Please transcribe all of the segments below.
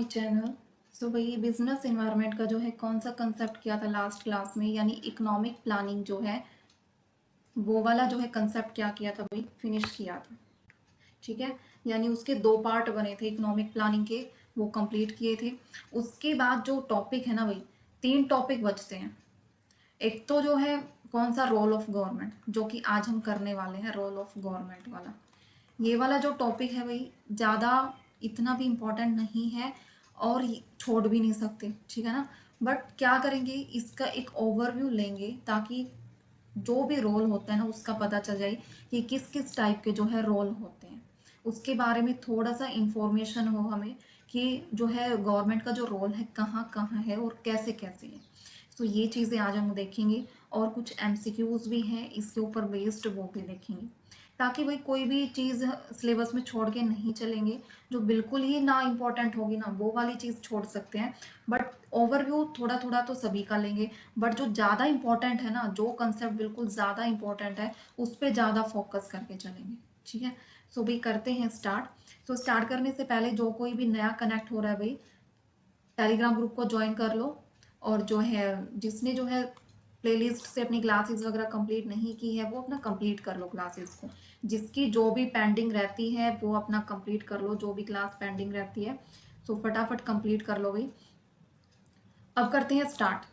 Channel. सो भाई business environment का जो है कौन सा कंसेप्ट किया था लास्ट क्लास में, यानी इकोनॉमिक प्लानिंग जो है वो वाला जो है कंसेप्ट क्या किया था भाई, फिनिश किया था। ठीक है, यानी उसके दो पार्ट बने थे इकोनॉमिक प्लानिंग के, वो कंप्लीट किए थे। उसके बाद जो टॉपिक है ना भाई, तीन टॉपिक बचते हैं। एक तो जो है कौन सा, रोल ऑफ गवर्नमेंट, जो कि आज हम करने वाले हैं, रोल ऑफ गवर्नमेंट वाला। ये वाला जो टॉपिक है भाई, ज़्यादा इतना भी इम्पोर्टेंट नहीं है और छोड़ भी नहीं सकते, ठीक है ना। बट क्या करेंगे, इसका एक ओवरव्यू लेंगे ताकि जो भी रोल होता है ना उसका पता चल जाए कि किस किस टाइप के जो है रोल होते हैं, उसके बारे में थोड़ा सा इंफॉर्मेशन हो हमें कि जो है गवर्नमेंट का जो रोल है कहाँ कहाँ है और कैसे कैसे है। सो ये चीज़ें आज हम देखेंगे और कुछ एमसीक्यूज भी हैं इसके ऊपर बेस्ड, वो भी देखेंगे ताकि भाई कोई भी चीज़ सिलेबस में छोड़ के नहीं चलेंगे। जो बिल्कुल ही ना इम्पोर्टेंट होगी ना वो वाली चीज़ छोड़ सकते हैं, बट ओवरव्यू थोड़ा थोड़ा तो सभी का लेंगे। बट जो ज़्यादा इम्पोर्टेंट है ना, जो कंसेप्ट बिल्कुल ज़्यादा इम्पोर्टेंट है उस पर ज़्यादा फोकस करके चलेंगे। ठीक है, सो भाई करते हैं स्टार्ट। तो स्टार्ट करने से पहले जो कोई भी नया कनेक्ट हो रहा है भाई, टेलीग्राम ग्रुप को ज्वाइन कर लो। और जो है जिसने जो है प्लेलिस्ट से अपनी क्लासेस वगैरह कंप्लीट नहीं की है वो अपना कंप्लीट कर लो क्लासेस को। जिसकी जो भी पेंडिंग रहती है वो अपना कंप्लीट कर लो, जो भी क्लास पेंडिंग रहती है। सो फटाफट कंप्लीट कर लो भाई। अब करते हैं स्टार्ट।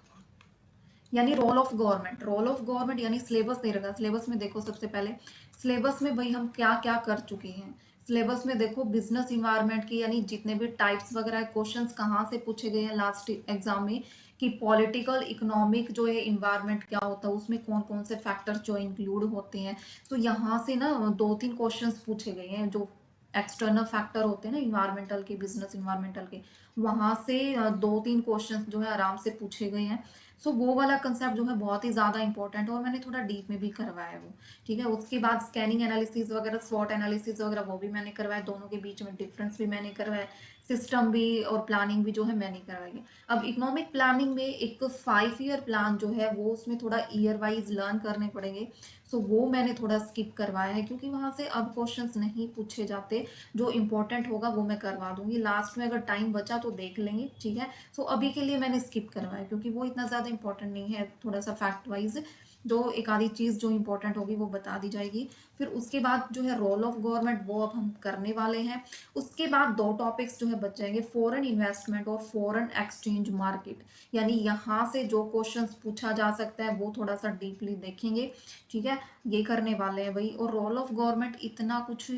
यानी role of government, role of government यानी सिलेबस दे रखा। सिलेबस में देखो, सबसे पहले सिलेबस में भाई हम क्या क्या कर चुके हैं। सिलेबस में देखो बिजनेस इन्वायरमेंट की यानी जितने भी टाइप्स वगैरह क्वेश्चंस कहाँ से पूछे गए हैं लास्ट एग्जाम में, कि पॉलिटिकल इकोनॉमिक जो है इन्वायरमेंट क्या होता है, उसमें कौन कौन से फैक्टर्स जो इंक्लूड होते हैं। तो यहाँ से ना दो तीन क्वेश्चंस पूछे गए हैं जो एक्सटर्नल फैक्टर होते हैं ना इन्वायरमेंटल के, बिजनेस इन्वायरमेंटल के। वहां से दो तीन क्वेश्चंस जो है आराम से पूछे गए हैं। सो वो वाला कंसेप्ट जो है बहुत ही ज़्यादा इंपॉर्टेंट है और मैंने थोड़ा डीप में भी करवाया है वो। ठीक है, उसके बाद स्कैनिंग एनालिसिस वगैरह, स्वॉट एनालिसिस वगैरह वो भी मैंने करवाया, दोनों के बीच में डिफरेंस भी मैंने करवाया, सिस्टम भी और प्लानिंग भी जो है मैंने करवाई है। अब इकोनॉमिक प्लानिंग में एक 5 ईयर प्लान जो है वो उसमें थोड़ा ईयर वाइज लर्न करने पड़ेंगे। सो वो मैंने थोड़ा स्किप करवाया है क्योंकि वहाँ से अब क्वेश्चंस नहीं पूछे जाते। जो इंपॉर्टेंट होगा वो मैं करवा दूंगी लास्ट में, अगर टाइम बचा तो देख लेंगे। ठीक है, सो अभी के लिए मैंने स्किप करवाया क्योंकि वो इतना ज़्यादा इंपॉर्टेंट नहीं है। थोड़ा सा फैक्ट वाइज जो एक आधी चीज़ जो इंपॉर्टेंट होगी वो बता दी जाएगी। फिर उसके बाद जो है रोल ऑफ गवर्नमेंट वो अब हम करने वाले हैं। उसके बाद दो टॉपिक्स जो है बच जाएंगे, फॉरेन इन्वेस्टमेंट और फॉरेन एक्सचेंज मार्केट। यानी यहाँ से जो क्वेश्चंस पूछा जा सकता है वो थोड़ा सा डीपली देखेंगे। ठीक है, ये करने वाले हैं भाई। और रोल ऑफ गवर्नमेंट इतना कुछ,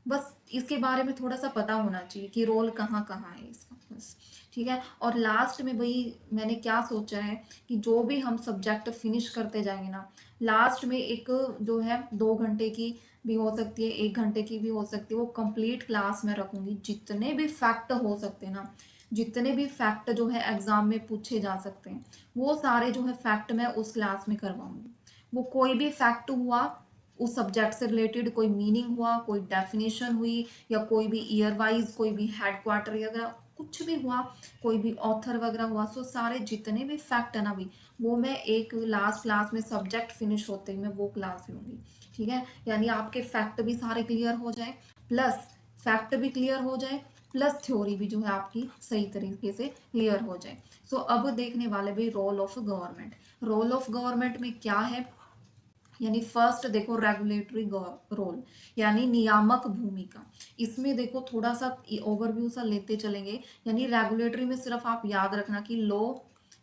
बस इसके बारे में थोड़ा सा पता होना चाहिए कि रोल कहाँ कहाँ है इसका, बस। ठीक है, और लास्ट में भाई मैंने क्या सोचा है कि जो भी हम सब्जेक्ट फिनिश करते जाएंगे ना, लास्ट में एक जो है 2 घंटे की भी हो सकती है, 1 घंटे की भी हो सकती है, वो कंप्लीट क्लास में रखूंगी। जितने भी फैक्ट हो सकते हैं ना, जितने भी फैक्ट जो है एग्जाम में पूछे जा सकते हैं, वो सारे जो है फैक्ट मैं उस क्लास में करवाऊंगी। वो कोई भी फैक्ट हुआ उस सब्जेक्ट से रिलेटेड, कोई मीनिंग हुआ, कोई डेफिनेशन हुई, या कोई भी ईयर वाइज कोई भी हेडक्वार्टर वगैरह कुछ भी हुआ, कोई भी ऑथर वगैरह हुआ, सो सारे जितने भी फैक्ट है ना भाई, वो मैं एक लास्ट क्लास में सब्जेक्ट फिनिश होते ही मैं वो क्लास लूंगी। ठीक है, यानी आपके फैक्ट भी सारे क्लियर हो जाए, प्लस फैक्ट भी क्लियर हो जाए, प्लस थ्योरी भी जो है आपकी सही तरीके से क्लियर हो जाए। सो अब देखने वाले भाई role of government. Role of government में क्या है, यानी फर्स्ट देखो रेगुलेटरी रोल, यानी नियामक भूमिका। इसमें देखो थोड़ा सा ओवरव्यू सा लेते चलेंगे। यानी रेगुलेटरी में सिर्फ आप याद रखना कि लॉ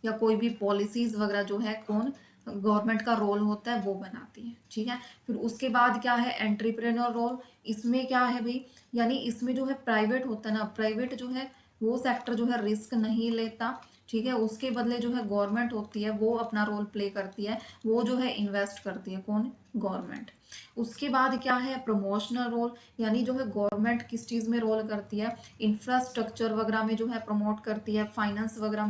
या कोई भी पॉलिसीज वगैरह जो है कौन गवर्नमेंट का रोल होता है वो बनाती है। ठीक है, फिर उसके बाद क्या है, एंटरप्रेन्योर रोल। इसमें क्या है भाई, यानी इसमें जो है प्राइवेट होता है ना, प्राइवेट जो है वो सेक्टर जो है रिस्क नहीं लेता। ठीक है, उसके बदले जो है गवर्नमेंट होती है वो अपना रोल प्ले करती है, वो जो है इन्वेस्ट करती है, कौन, गवर्नमेंट। उसके बाद क्या है, प्रमोशनल रोल। यानी जो है गवर्नमेंट किस चीज़ में रोल करती है, इंफ्रास्ट्रक्चर वगैरह में जो है प्रमोट करती है, फाइनेंस वगैरह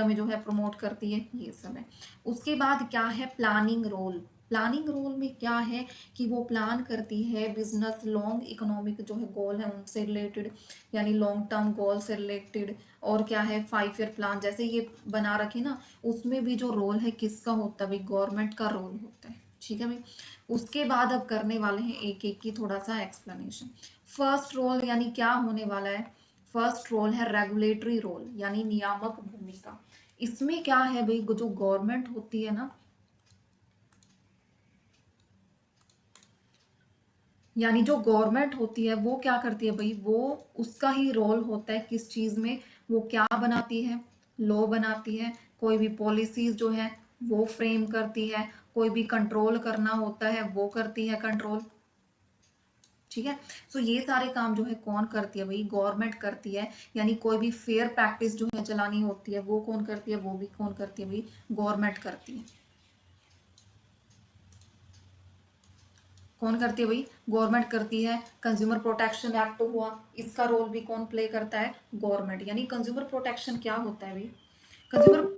में जो है प्रमोट करती है, ये सब है। उसके बाद क्या है, प्लानिंग रोल। प्लानिंग रोल में क्या है कि वो प्लान करती है बिजनेस लॉन्ग इकोनॉमिक जो है गोल है उनसे रिलेटेड, यानी लॉन्ग टर्म गोल से रिलेटेड। और क्या है, 5 ईयर प्लान जैसे ये बना रखे ना, उसमें भी जो रोल है किसका होता है भाई, गवर्नमेंट का रोल होता है। ठीक है भाई, उसके बाद अब करने वाले हैं एक एक की थोड़ा सा एक्सप्लेनेशन। फर्स्ट रोल यानी क्या होने वाला है, फर्स्ट रोल है रेगुलेटरी रोल यानी नियामक भूमिका। इसमें क्या है भाई, जो गवर्नमेंट होती है ना, यानी जो गवर्नमेंट होती है वो क्या करती है भाई, वो उसका ही रोल होता है किस चीज में, वो क्या बनाती है, लॉ बनाती है, कोई भी पॉलिसीज जो है वो फ्रेम करती है, कोई भी कंट्रोल करना होता है वो करती है कंट्रोल। ठीक है, सो ये सारे काम जो है कौन करती है भाई, गवर्नमेंट करती है। यानी कोई भी फेयर प्रैक्टिस जो है चलानी होती है वो कौन करती है, वो भी कौन करती है भाई, गवर्नमेंट करती है। कौन करती है भाई, गवर्नमेंट करती है। कंज्यूमर प्रोटेक्शन एक्ट हुआ, इसका रोल भी कौन प्ले करता है, गवर्नमेंट। यानी कंज्यूमर प्रोटेक्शन क्या होता है भाई, कंज्यूमर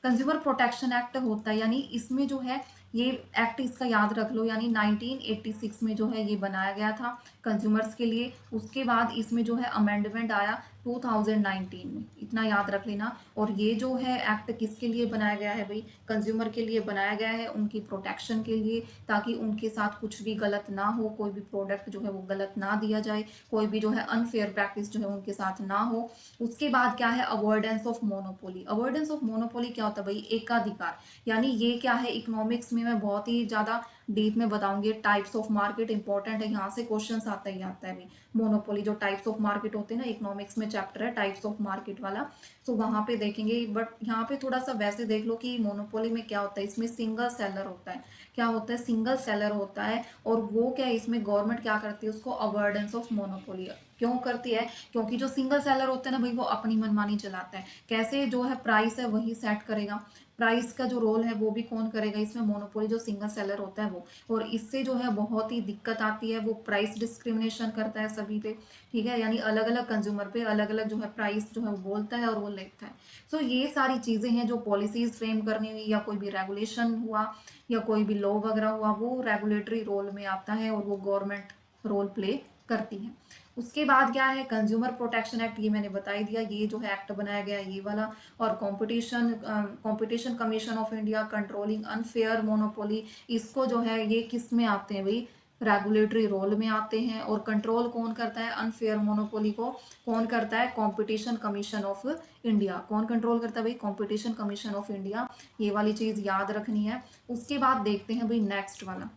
कंज्यूमर प्रोटेक्शन एक्ट होता है, यानी इसमें जो है ये एक्ट, इसका याद रख लो, यानी 1986 में जो है ये बनाया गया था कंज्यूमर्स के लिए। उसके बाद इसमें जो है अमेंडमेंट आया 2019 में, इतना याद रख लेना। और ये जो है एक्ट किसके लिए बनाया गया है भाई, कंज्यूमर के लिए बनाया गया है, उनकी प्रोटेक्शन के लिए, ताकि उनके साथ कुछ भी गलत ना हो, कोई भी प्रोडक्ट जो है वो गलत ना दिया जाए, कोई भी जो है अनफेयर प्रैक्टिस जो है उनके साथ ना हो। उसके बाद क्या है, avoidance of monopoly. Avoidance of monopoly क्या होता है भाई, एकाधिकार। यानी ये क्या है, इकोनॉमिक्स में मैं बहुत ही ज्यादा डीप में बताऊंगी। टाइप्स ऑफ मार्केट इंपॉर्टेंट है, यहाँ से क्वेश्चन आता ही आता है भाई। मोनोपोली, जो टाइप्स ऑफ मार्केट होते हैं ना, इकोनॉमिक्स में चैप्टर है टाइप्स ऑफ मार्केट वाला, तो वहां पे देखेंगे। बट यहाँ पे थोड़ा सा वैसे देख लो कि मोनोपोली में क्या होता है, इसमें सिंगल सेलर होता है। क्या होता है, सिंगल सेलर होता है। और वो क्या है, इसमें गवर्नमेंट क्या करती है, उसको अवॉइडेंस ऑफ मोनोपोली क्यों करती है, क्योंकि जो सिंगल सेलर होते हैं ना भाई, वो अपनी मनमानी चलाता है। कैसे, जो है प्राइस है वही सेट करेगा, प्राइस का जो रोल है वो भी कौन करेगा इसमें, मोनोपोली, जो सिंगल सेलर होता है वो। और इससे जो है बहुत ही दिक्कत आती है, वो प्राइस डिस्क्रिमिनेशन करता है सभी पे। ठीक है, यानी अलग अलग कंज्यूमर पे अलग अलग जो है प्राइस जो है वो बोलता है और वो लेता है। सो ये सारी चीजें हैं जो पॉलिसीज फ्रेम करनी हुई, या कोई भी रेगुलेशन हुआ, या कोई भी लॉ वगैरह हुआ, वो रेगुलेटरी रोल में आता है और वो गवर्नमेंट रोल प्ले करती है। उसके बाद क्या है, कंज्यूमर प्रोटेक्शन एक्ट, ये मैंने बता ही दिया, ये जो है एक्ट बनाया गया है ये वाला। और competition commission of India, controlling unfair monopoly, इसको जो है ये किस में आते हैं भाई, रेगुलेटरी रोल में आते हैं। और कंट्रोल कौन करता है, अनफेयर मोनोपोली को कौन करता है, कंपटीशन कमीशन ऑफ इंडिया। कौन कंट्रोल करता है भाई, कंपटीशन कमीशन ऑफ इंडिया। ये वाली चीज याद रखनी है। उसके बाद देखते हैं भाई नेक्स्ट वाला।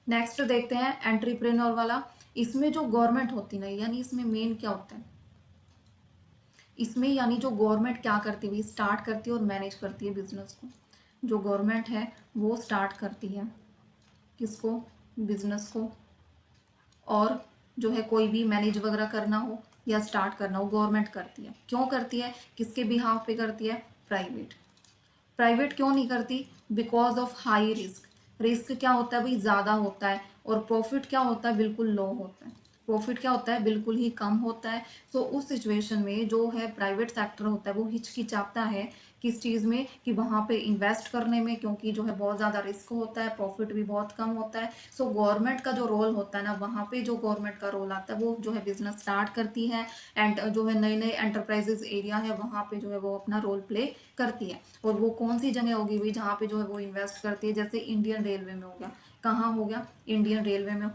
नेक्स्ट देखते हैं एंट्रीप्रेन्योर वाला। इसमें जो गवर्नमेंट होती है ना, यानी इसमें मेन क्या होता है, इसमें यानी जो गवर्नमेंट क्या करती है, स्टार्ट करती है और मैनेज करती है बिजनेस को। जो गवर्नमेंट है वो स्टार्ट करती है किसको, बिजनेस को। और जो है कोई भी मैनेज वगैरह करना हो या स्टार्ट करना हो, गवर्नमेंट करती है। क्यों करती है, किसके बिहाफ पे करती है, प्राइवेट। प्राइवेट क्यों नहीं करती, because of high risk. Risk क्या होता है भाई, ज्यादा होता है। और प्रॉफिट क्या होता है, बिल्कुल लो होता है। प्रॉफिट क्या होता है, बिल्कुल ही कम होता है। सो उस सिचुएशन में जो है प्राइवेट सेक्टर होता है वो हिचकिचाता है किस चीज में, कि वहां पे इन्वेस्ट करने में, क्योंकि जो है बहुत ज्यादा रिस्क होता है, प्रॉफिट भी बहुत कम होता है। सो गवर्नमेंट का जो रोल होता है ना, वहां पे जो गवर्नमेंट का रोल आता है वो जो है बिजनेस स्टार्ट करती है। एंड जो है नए नए एंटरप्राइजेस एरिया है वहां पे जो है वो अपना रोल प्ले करती है। और वो कौन सी जगह होगी भाई, जहाँ पे जो है वो इन्वेस्ट करती है, जैसे इंडियन रेलवे में हो गया। कहाँ हो गया, इंडियन रेलवे में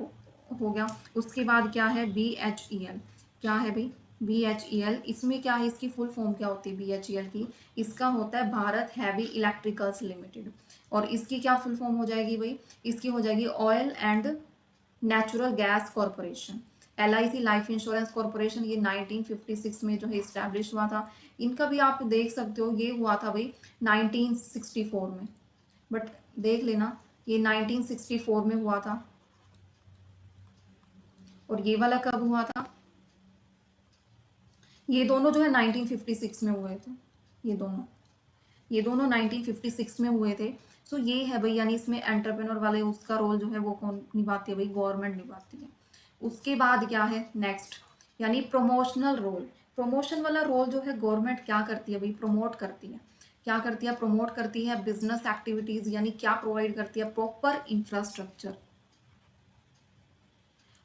हो गया। उसके बाद क्या है, BHEL। क्या है भाई, BHEL, इसमें क्या है, इसकी फुल फॉर्म क्या होती है BHEL की, इसका होता है भारत हैवी इलेक्ट्रिकल्स लिमिटेड। और इसकी क्या फुल फॉर्म हो जाएगी भाई, इसकी हो जाएगी oil and natural gas corporation. LIC, life insurance corporation, ये 1956 में जो है इस्टेब्लिश हुआ था। इनका भी आप देख सकते हो, ये हुआ था भाई 1964 में। बट देख लेना, ये 1964 में हुआ था। और ये वाला कब हुआ था, ये दोनों जो है 1956 में हुए थे। ये दोनों 1956 में हुए थे। सो ये है भाई, यानी इसमें एंटरप्रेन्योर वाले उसका रोल जो है वो कौन निभाती है भाई, गवर्नमेंट निभाती है। उसके बाद क्या है नेक्स्ट, यानी प्रमोशनल रोल। प्रमोशन वाला रोल जो है गवर्नमेंट क्या करती है भाई, प्रमोट करती है। क्या करती है, प्रमोट करती है बिजनेस एक्टिविटीज, यानी क्या प्रोवाइड करती है, proper infrastructure.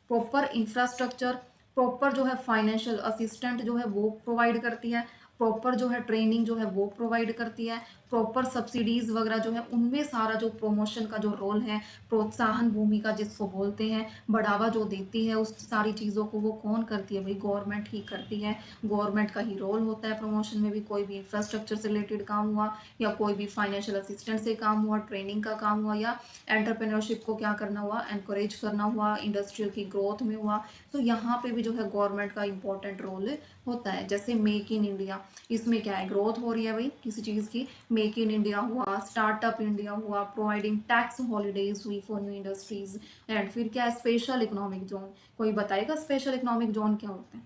Proper infrastructure, proper जो है फाइनेंशियल असिस्टेंट जो है वो प्रोवाइड करती है, प्रॉपर जो है ट्रेनिंग जो है वो प्रोवाइड करती है, प्रॉपर सब्सिडीज वगैरह जो है उनमें सारा जो प्रमोशन का जो रोल है, प्रोत्साहन भूमिका जिसको बोलते हैं, बढ़ावा जो देती है उस सारी चीज़ों को, वो कौन करती है भाई? गवर्नमेंट ही करती है। गवर्नमेंट का ही रोल होता है प्रमोशन में भी। कोई भी इंफ्रास्ट्रक्चर से रिलेटेड काम हुआ, या कोई भी फाइनेंशियल असिस्टेंट से काम हुआ, ट्रेनिंग का काम हुआ, या एंटरप्रेन्योरशिप को क्या करना हुआ, एनकरेज करना हुआ, इंडस्ट्रियल की ग्रोथ में हुआ, तो यहाँ पे भी जो है गवर्नमेंट का इंपॉर्टेंट रोल होता है। जैसे मेक इन इंडिया, इसमें क्या है? ग्रोथ हो रही है भाई किसी चीज़ की। मेक इन इंडिया हुआ, स्टार्टअप इंडिया हुआ, प्रोवाइडिंग टैक्स हॉलीडेज हुई फॉर न्यू इंडस्ट्रीज, एंड फिर क्या है? Special economic zone. कोई बताएगा स्पेशल इकोनॉमिक जोन क्या होता है?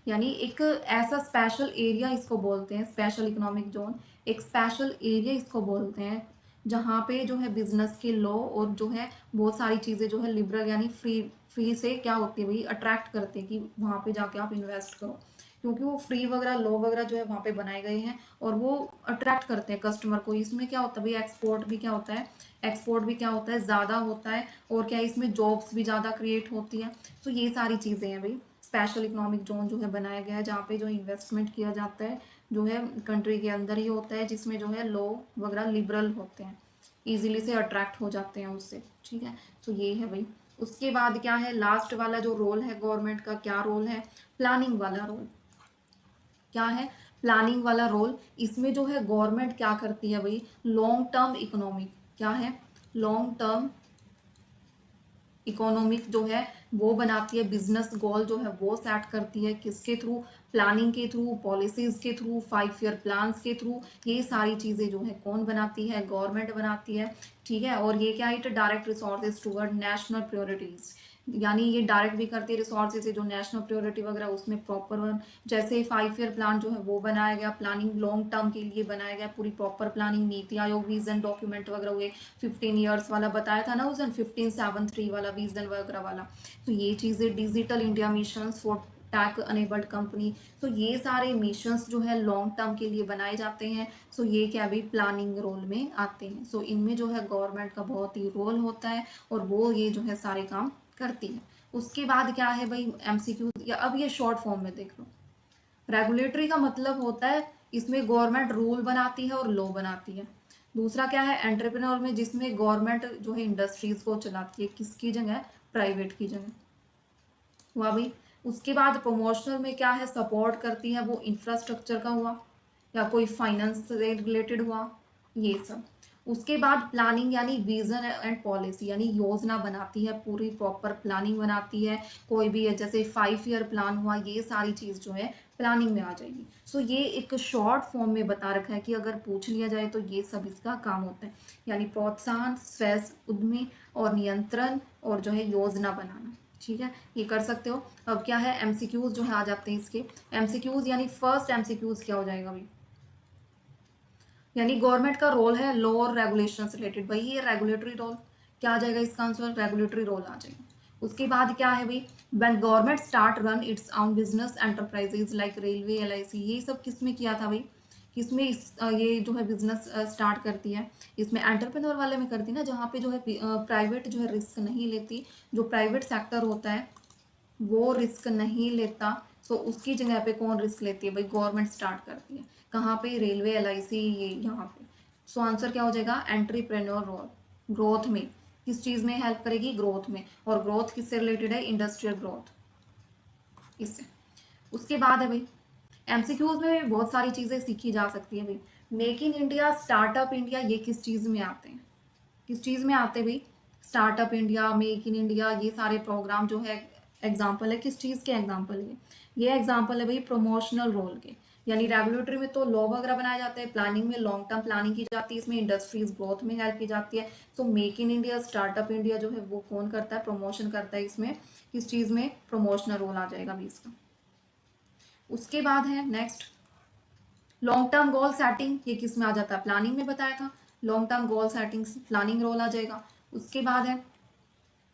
यानी एक ऐसा स्पेशल एरिया इसको बोलते हैं, स्पेशल इकोनॉमिक जोन। एक स्पेशल एरिया इसको बोलते हैं जहाँ पे जो है बिजनेस के लॉ और जो है बहुत सारी चीज़ें जो है लिबरल यानी फ्री फ्री से क्या होती है भाई? अट्रैक्ट करते हैं कि वहाँ पे जाके आप इन्वेस्ट करो, क्योंकि वो फ्री वगैरह लॉ वगैरह जो है वहाँ पे बनाए गए हैं और वो अट्रैक्ट करते हैं कस्टमर को। इसमें क्या होता है भाई? एक्सपोर्ट भी क्या होता है? एक्सपोर्ट भी क्या होता है? ज़्यादा होता है। और क्या इसमें जॉब्स भी ज़्यादा क्रिएट होती है। तो ये सारी चीज़ें हैं भाई। स्पेशल इकोनॉमिक जोन जो है बनाया गया है जहाँ पे जो इन्वेस्टमेंट किया जाता है जो है कंट्री के अंदर ही होता है, जिसमें जो है लॉ वगैरह लिबरल होते हैं, इजीली से अट्रैक्ट हो जाते हैं उससे। ठीक है, तो ये है भाई। उसके बाद क्या है? लास्ट वाला जो रोल है गवर्नमेंट का, क्या रोल है? प्लानिंग वाला रोल। क्या है? प्लानिंग वाला रोल। इसमें जो है गवर्नमेंट क्या करती है भाई? लॉन्ग टर्म इकोनॉमिक, क्या है? लॉन्ग टर्म इकोनॉमिक जो है वो बनाती है। बिजनेस गोल जो है वो सेट करती है, किसके थ्रू? प्लानिंग के थ्रू, पॉलिसीज के थ्रू, 5 ईयर प्लान्स के थ्रू। ये सारी चीजें जो है कौन बनाती है? गवर्नमेंट बनाती है। ठीक है, और ये क्या है? It direct resources toward national priorities, यानी ये डायरेक्ट भी करती है रिसोर्सेज जो नेशनल प्रायोरिटी वगैरह उसमें प्रॉपर जैसे 5 ईयर प्लान जो है वो बनाया गया, प्लानिंग लॉन्ग टर्म के लिए बनाया गया, पूरी proper planning, NITI Aayog vision document वगैरह हुए। 15 ईयर्स वाला बताया था ना उस दिन, 1573 वाला विजन वगैरह वाला। तो ये चीज़ें, digital India mission for tech enabled company, तो ये सारे मिशंस जो है लॉन्ग टर्म के लिए बनाए जाते हैं। सो ये क्या भी प्लानिंग रोल में आते हैं। सो इनमें जो है गवर्नमेंट का बहुत ही रोल होता है और वो ये जो है सारे काम करती है। उसके बाद क्या है भाई? एमसीक्यू, या अब ये शॉर्ट फॉर्म में देख लो। रेगुलेटरी का मतलब होता है इसमें गवर्नमेंट रूल बनाती है और लॉ बनाती है। दूसरा क्या है? एंटरप्रेन्योर में, जिसमें गवर्नमेंट जो है इंडस्ट्रीज को चलाती है, किसकी जगह? प्राइवेट की जगह हुआ भाई। उसके बाद प्रमोशनल में क्या है? सपोर्ट करती है, वो इंफ्रास्ट्रक्चर का हुआ या कोई फाइनेंस से रिलेटेड हुआ, ये सब। उसके बाद प्लानिंग यानी विजन एंड पॉलिसी, यानी योजना बनाती है, पूरी प्रॉपर प्लानिंग बनाती है। कोई भी है जैसे 5 ईयर प्लान हुआ, ये सारी चीज जो है प्लानिंग में आ जाएगी। सो ये एक शॉर्ट फॉर्म में बता रखा है कि अगर पूछ लिया जाए तो ये सब इसका काम होता है, यानी प्रोत्साहन, स्व उद्यमी और नियंत्रण और जो है योजना बनाना। ठीक है, ये कर सकते हो। अब क्या है? एमसीक्यूज जो है आ जाते हैं इसके। एमसीक्यूज यानी फर्स्ट एमसीक्यूज क्या हो जाएगा भाई? यानी गवर्नमेंट का रोल है लॉ और रेगुलेशन से रिलेटेड, भाई ये रेगुलेटरी रोल। क्या आ जाएगा इसका आंसर? रेगुलेटरी रोल आ जाएगा। उसके बाद क्या है भाई? When government start run its own business enterprises like railway, LIC, ये सब किसमें किया था भाई? किसमें ये जो है बिजनेस स्टार्ट करती है? इसमें एंटरप्रेन्योर वाले में करती है ना, जहाँ पे जो है प्राइवेट जो है रिस्क नहीं लेती। जो प्राइवेट सेक्टर होता है वो रिस्क नहीं लेता। सो उसकी जगह पे कौन रिस्क लेती है भाई? गवर्नमेंट स्टार्ट करती है। कहाँ पे? रेलवे, एलआईसी, ये यहाँ पे। सो आंसर क्या हो जाएगा? Entrepreneur role. ग्रोथ में, किस चीज में हेल्प करेगी? ग्रोथ में। और ग्रोथ किससे रिलेटेड है? इंडस्ट्रियल ग्रोथ, इससे। उसके बाद है भाई, एमसीक्यूज में बहुत सारी चीजें सीखी जा सकती है भाई। Make in India, startup India, ये किस चीज में आते हैं? किस चीज में आते हैं भाई? Startup India, make in India, ये सारे प्रोग्राम जो है एग्जाम्पल है किस चीज के? एग्जाम्पल है ये एग्जाम्पल है भाई प्रमोशनल रोल के। यानी रेगुलेटरी में तो लॉ वगैरह बनाए जाते हैं, प्लानिंग में लॉन्ग टर्म प्लानिंग की जाती है, इसमें इंडस्ट्रीज ग्रोथ में हेल्प की जाती है। So make in India, startup India जो है वो कौन करता है? प्रमोशन करता है। इसमें किस चीज में? प्रमोशनल रोल आ जाएगा भी इसका। उसके बाद है next, long term goal setting, ये किस में आ जाता है? प्लानिंग में बताया था। Long term goal setting planning role आ जाएगा। उसके बाद है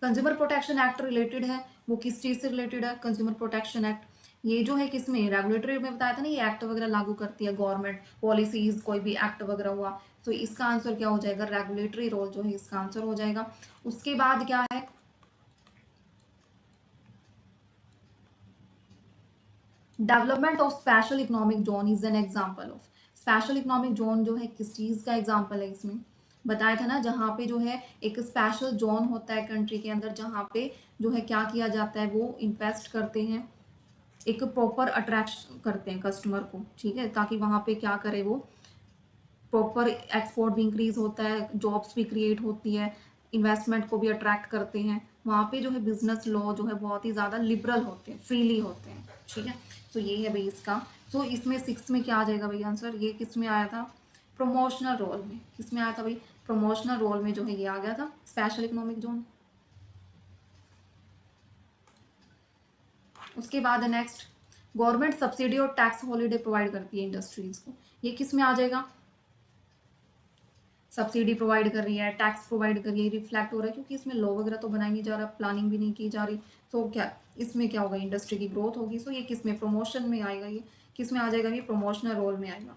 कंज्यूमर प्रोटेक्शन एक्ट रिलेटेड है, वो किस चीज से रिलेटेड है? Consumer protection act. ये जो है किसमें? रेगुलेटरी में बताया था ना, ये एक्ट वगैरह लागू करती है गवर्नमेंट, पॉलिसीज, कोई भी एक्ट वगैरह हुआ। तो इसका आंसर क्या हो जाएगा? रेगुलेटरी रोल जो है इसका आंसर हो जाएगा। उसके बाद क्या है? Development of special economic zone is an example of. Special economic zone जो है किस चीज़ का एग्जांपल है इसमें, बताया था ना, जहाँ पे जो है एक स्पेशल जोन होता है कंट्री के अंदर, जहाँ पे जो है क्या किया जाता है, वो इन्वेस्ट करते हैं, एक प्रॉपर अट्रैक्ट करते हैं कस्टमर को, ठीक है, ताकि वहाँ पे क्या करे, वो प्रॉपर एक्सपोर्ट भी इंक्रीज होता है, जॉब्स भी क्रिएट होती है, इन्वेस्टमेंट को भी अट्रैक्ट करते हैं। वहाँ पे जो है बिजनेस लॉ जो है बहुत ही ज़्यादा लिबरल होते हैं, फ्रीली होते हैं, ठीक है। तो ये है भाई इसका। तो इसमें सिक्स में क्या आ जाएगा भाई आंसर, ये किस में आया था, प्रमोशनल रोल में। किस में आया था भाई, प्रमोशनल रोल में जो है ये आ गया था स्पेशल इकोनॉमिक जोन। उसके बाद नेक्स्ट, गवर्नमेंट सब्सिडी और टैक्स हॉलीडे प्रोवाइड करती है इंडस्ट्रीज को, ये किस में आ जाएगा, सब्सिडी प्रोवाइड कर रही है, टैक्स प्रोवाइड कर रही है, रिफ्लेक्ट हो रहा है, क्योंकि इसमें लॉ वगैरह तो बनाई नहीं जा रहा, प्लानिंग भी नहीं की जा रही। सो क्या इसमें क्या होगा, इंडस्ट्री की ग्रोथ होगी। सो ये किस में, प्रमोशन में आएगा, ये किस में आ जाएगा, ये प्रमोशनल रोल में आएगा।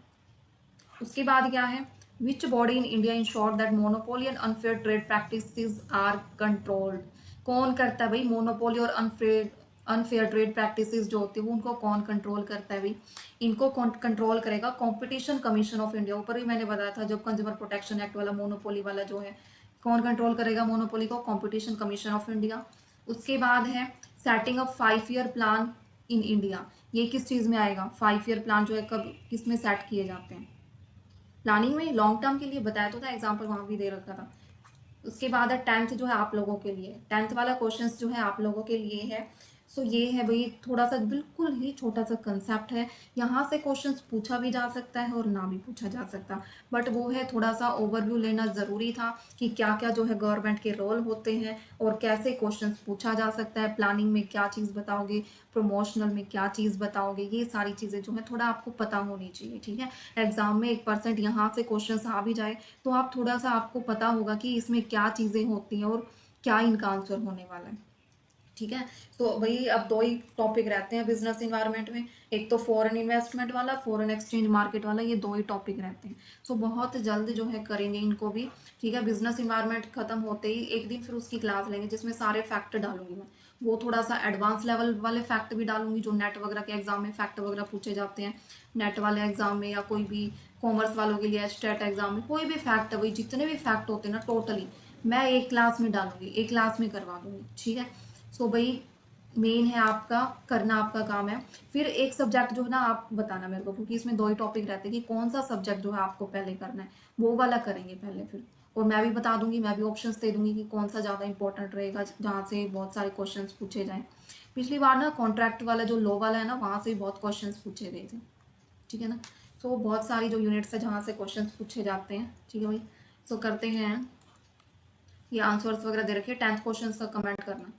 उसके बाद क्या है, which body in India ensure that monopoly and unfair trade practices are controlled. कौन करता है भाई मोनोपोली और अनफेयर अनफेयर ट्रेड प्रैक्टिसेस जो होती है वो उनको कौन कंट्रोल करता है भाई, इनको कंट्रोल करेगा कंपटीशन कमीशन ऑफ इंडिया। ऊपर भी मैंने बताया था जब कंज्यूमर प्रोटेक्शन एक्ट वाला मोनोपोली वाला जो है, कौन कंट्रोल करेगा मोनोपोली को, कंपटीशन कमीशन ऑफ इंडिया। उसके बाद है setting up 5 year plan in India, ये किस चीज़ में आएगा, 5 ईयर प्लान जो है कब किस में सेट किए जाते हैं, प्लानिंग में, लॉन्ग टर्म के लिए बताया तो था, एग्जाम्पल वहां भी दे रखा था। उसके बाद है टेंथ जो है आप लोगों के लिए, टेंथ वाला क्वेश्चन जो है आप लोगों के लिए है। सो ये है भाई थोड़ा सा बिल्कुल ही छोटा सा कंसेप्ट है, यहाँ से क्वेश्चंस पूछा भी जा सकता है और ना भी पूछा जा सकता, बट वो है थोड़ा सा ओवरव्यू लेना ज़रूरी था कि क्या क्या जो है गवर्नमेंट के रोल होते हैं और कैसे क्वेश्चंस पूछा जा सकता है, प्लानिंग में क्या चीज़ बताओगे, प्रमोशनल में क्या चीज़ बताओगे, ये सारी चीज़ें जो है थोड़ा आपको पता होनी चाहिए, ठीक है। एग्जाम में 1% यहाँ से क्वेश्चन आ भी जाए तो आप थोड़ा सा आपको पता होगा कि इसमें क्या चीज़ें होती हैं और क्या इनका आंसर होने वाला है, ठीक है। तो वही अब दो ही टॉपिक रहते हैं बिजनेस इन्वायरमेंट में, एक तो फॉरेन इन्वेस्टमेंट वाला, फॉरेन एक्सचेंज मार्केट वाला, ये दो ही टॉपिक रहते हैं। सो बहुत जल्द जो है करेंगे इनको भी, ठीक है। बिजनेस इन्वायरमेंट खत्म होते ही एक दिन फिर उसकी क्लास लेंगे जिसमें सारे फैक्ट डालूंगी मैं, वो थोड़ा सा एडवांस लेवल वाले फैक्ट भी डालूंगी जो नेट वगैरह के एग्जाम में फैक्ट वगैरह पूछे जाते हैं, नेट वाले एग्जाम में, या कोई भी कॉमर्स वालों के लिए स्टेट एग्जाम में कोई भी फैक्ट है, वही जितने भी फैक्ट होते हैं ना टोटली मैं एक क्लास में डालूंगी, एक क्लास में करवा दूंगी, ठीक है। सो भाई मेन है आपका करना, आपका काम है। फिर एक सब्जेक्ट जो है ना आप बताना मेरे को, क्योंकि इसमें दो ही टॉपिक रहते हैं कि कौन सा सब्जेक्ट जो है आपको पहले करना है, वो वाला करेंगे पहले फिर। और मैं भी बता दूंगी, मैं भी ऑप्शंस दे दूंगी कि कौन सा ज़्यादा इंपॉर्टेंट रहेगा जहाँ से बहुत सारे क्वेश्चंस पूछे जाएं। पिछली बार ना कॉन्ट्रैक्ट वाला जो लॉ वाला है ना, वहाँ से भी बहुत क्वेश्चंस पूछे गए थे, ठीक है ना। सो बहुत सारी जो यूनिट्स है जहाँ से क्वेश्चंस पूछे जाते हैं, ठीक है भाई। सो करते हैं, ये आंसर्स वगैरह दे रखे, 10th क्वेश्चन का कमेंट करना।